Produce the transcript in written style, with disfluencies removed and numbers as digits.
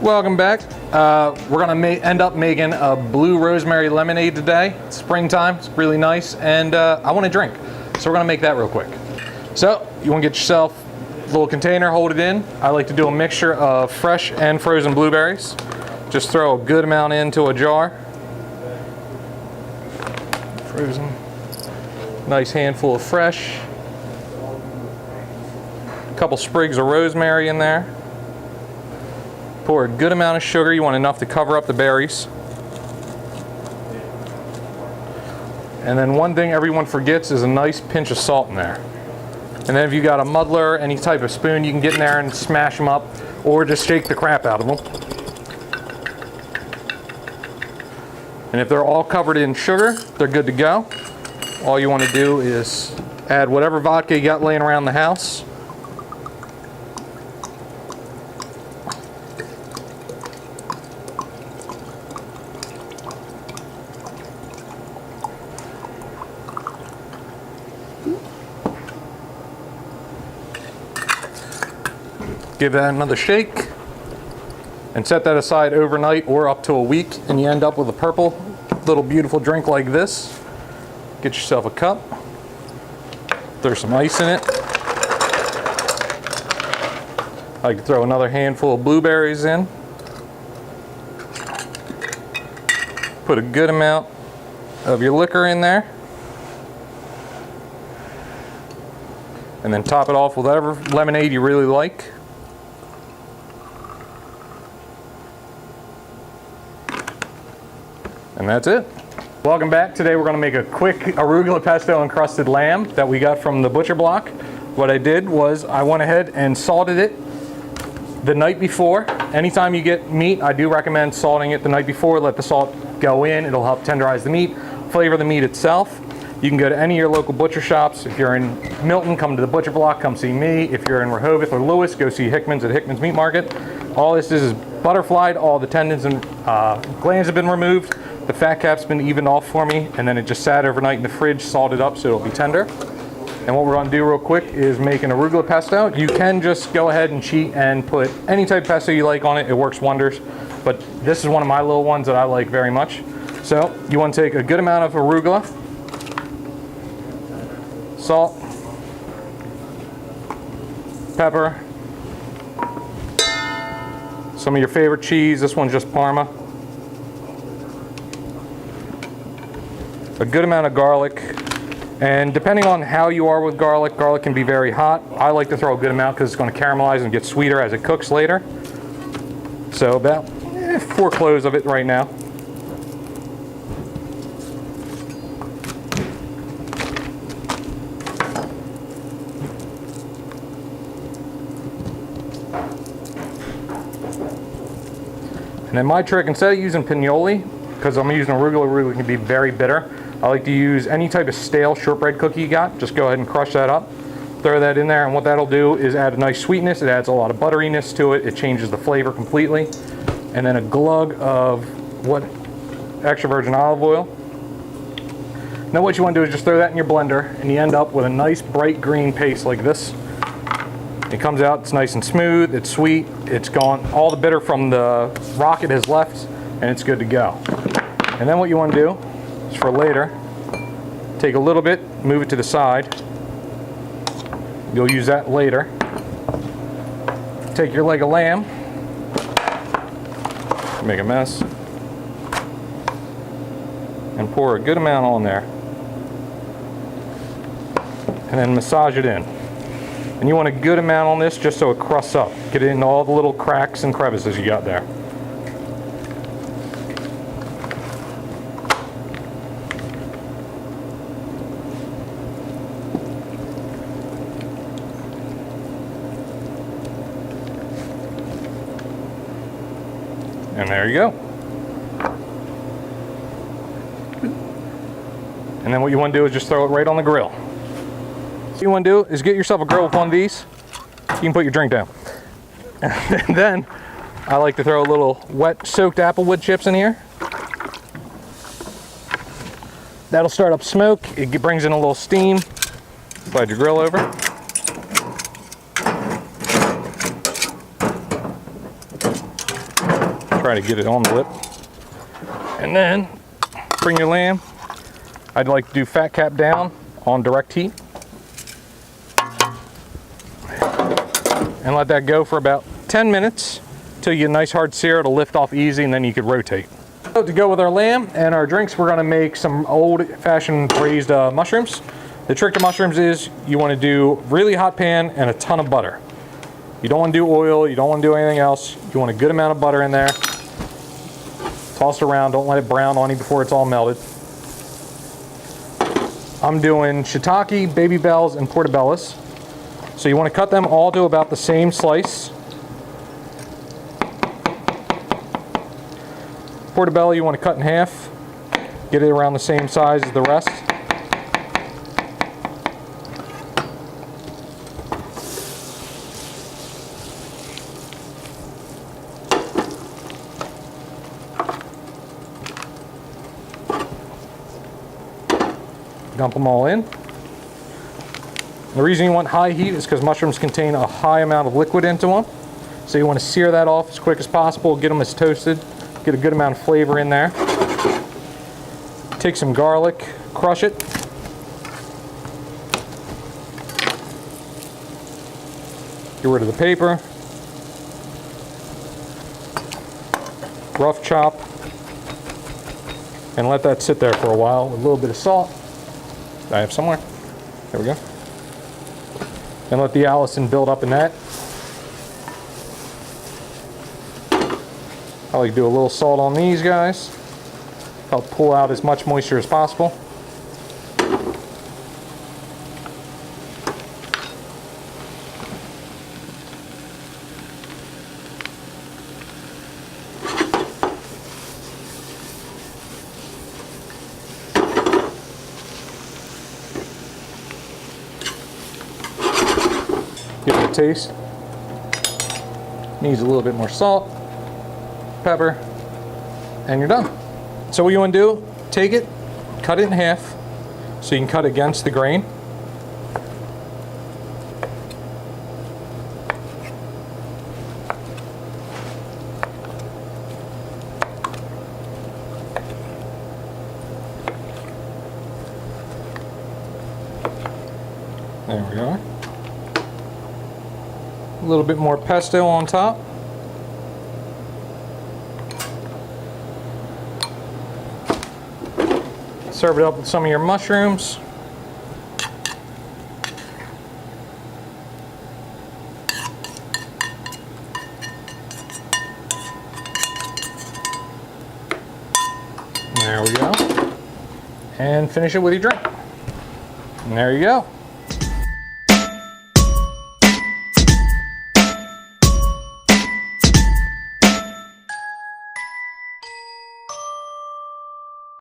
Welcome back. We're gonna end up making a blue rosemary lemonade today. It's springtime, it's really nice, and I want a drink. So we're gonna make that real quick. So you wanna get yourself a little container, hold it in. I like to do a mixture of fresh and frozen blueberries. Just throw a good amount into a jar. Frozen. Nice handful of fresh. A couple sprigs of rosemary in there. Pour a good amount of sugar. You want enough to cover up the berries. And then one thing everyone forgets is a nice pinch of salt in there. And then if you got a muddler, any type of spoon, you can get in there and smash them up, or just shake the crap out of them. And if they're all covered in sugar, they're good to go. All you want to do is add whatever vodka you got laying around the house. Give that another shake and set that aside overnight or up to a week, and you end up with a purple little beautiful drink like this. Get yourself a cup, throw some ice in it. I could throw another handful of blueberries in. Put a good amount of your liquor in there. And then top it off with whatever lemonade you really like. And that's it. Welcome back. Today we're going to make a quick arugula pesto encrusted lamb that we got from the butcher block. What I did was I went ahead and salted it the night before. Anytime you get meat, I do recommend salting it the night before. Let the salt go in. It'll help tenderize the meat, flavor the meat itself. You can go to any of your local butcher shops. If you're in Milton, come to the butcher block, come see me. If you're in Rehoboth or Lewis, go see Hickman's at Hickman's Meat Market. All this is butterflied. All the tendons and glands have been removed. The fat cap's been evened off for me, and then it just sat overnight in the fridge, salted up so it'll be tender. And what we're going to do real quick is make an arugula pesto. You can just go ahead and cheat and put any type of pesto you like on it. It works wonders. But this is one of my little ones that I like very much. So you want to take a good amount of arugula, salt, pepper, some of your favorite cheese. This one's just Parma. A good amount of garlic, and depending on how you are with garlic, garlic can be very hot. I like to throw a good amount because it's going to caramelize and get sweeter as it cooks later. So about 4 cloves of it right now. And then my trick, instead of using pinoli, because I'm using arugula can be very bitter, I like to use any type of stale shortbread cookie you got. Just go ahead and crush that up. Throw that in there, and what that'll do is add a nice sweetness. It adds a lot of butteriness to it. It changes the flavor completely. And then a glug of extra virgin olive oil. Now what you want to do is just throw that in your blender, and you end up with a nice bright green paste like this. It comes out, it's nice and smooth, it's sweet, it's gone, all the bitter from the rocket has left, and it's good to go. And then what you want to do is, for later, take a little bit, move it to the side. You'll use that later. Take your leg of lamb, make a mess, and pour a good amount on there. And then massage it in. And you want a good amount on this just so it crusts up. Get it into all the little cracks and crevices you got there. And there you go. And then what you want to do is just throw it right on the grill. So what you want to do is get yourself a grill with one of these. You can put your drink down. And then I like to throw a little wet soaked applewood chips in here. That'll start up smoke. It brings in a little steam. Slide your grill over. try to get it on the lip. And then bring your lamb. I'd like to do fat cap down on direct heat. And let that go for about 10 minutes till you get a nice hard sear. It'll lift off easy and then you could rotate. So to go with our lamb and our drinks, we're gonna make some old-fashioned braised mushrooms. The trick to mushrooms is you wanna do really hot pan and a ton of butter. You don't wanna do oil, you don't wanna do anything else. You want a good amount of butter in there. Toss it around, don't let it brown on you before it's all melted. I'm doing shiitake, baby bells, and portobellos. So you want to cut them all to about the same slice. Portobello you want to cut in half. Get it around the same size as the rest. Dump them all in. The reason you want high heat is because mushrooms contain a high amount of liquid into them. So you want to sear that off as quick as possible, get them as toasted, get a good amount of flavor in there. Take some garlic, crush it. Get rid of the paper. Rough chop. And let that sit there for a while with a little bit of salt. I have somewhere. There we go. And let the Allison build up in that. I like to do a little salt on these guys. Help pull out as much moisture as possible. Give it a taste. Needs a little bit more salt, pepper, and you're done. So what you want to do, take it, cut it in half so you can cut against the grain. There we are. A little bit more pesto on top. Serve it up with some of your mushrooms. There we go. And finish it with your drink. And there you go.